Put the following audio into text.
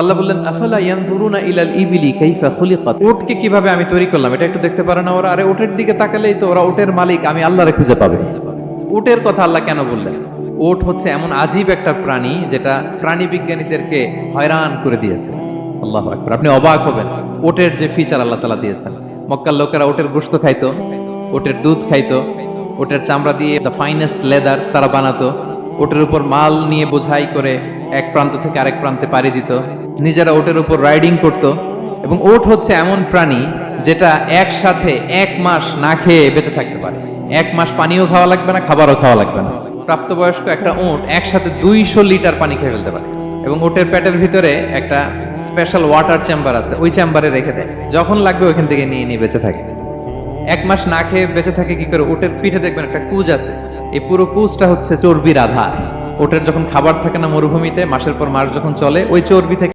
আল্লাহ বললেন আফালা ইয়ানজুরুনা ইলাল ইবিলি কাইফা খুলিকাত, উটকে কিভাবে আমি তৈরি করলাম এটা একটু দেখতে পারে না ওরা? আরে উটের দিকে তাকালেই তো ওরা উটের মালিক আমি আল্লাহরে খুঁজে পাবে। উটের কথা আল্লাহ কেন বললেন? উট হচ্ছে এমন আজীব একটা প্রাণী যেটা প্রাণী বিজ্ঞানীদেরকে হয়রান করে দিয়েছে। আল্লাহু আকবার, আপনি অবাক হবেন উটের যে ফিচার আল্লাহ তাআলা দিয়েছেন। মক্কার লোকেরা উটের গোশত খাইতো, উটের দুধ খাইতো, উটের চামড়া দিয়ে দ্য ফাইনেস্ট লেদার তারা বানাতো, ওটের উপর মাল নিয়ে বোঝাই করে এক প্রান্ত থেকে আরেক প্রান্তে পাড়ি দিত, নিজেরা ওটের উপর রাইডিং করত। এবং ওট হচ্ছে এমন প্রাণী যেটা একসাথে 1 মাস না খেয়ে বেঁচে থাকতে পারে। 1 মাস পানিও খাওয়া লাগবে না, খাবারও খাওয়া লাগবে না। প্রাপ্তবয়স্ক একটা ওট একসাথে 200 লিটার পানি খেয়ে ফেলতে পারে। এবং ওটের পেটের ভিতরে একটা স্পেশাল ওয়াটার চেম্বার আছে, ওই চেম্বারে রেখে দেয়, যখন লাগবে ওইখান থেকে নিয়ে নিয়ে বেঁচে থাকে। 1 মাস না খেয়ে বেঁচে থাকে কি করে? উটের পিঠে দেখবেন একটা কুজ আছে, এই পুরো কুজটা হচ্ছে চর্বির আধার। উটের যখন খাবার থাকে না মরুভূমিতে, মাসের পর মাস যখন চলে, ওই চর্বি থেকে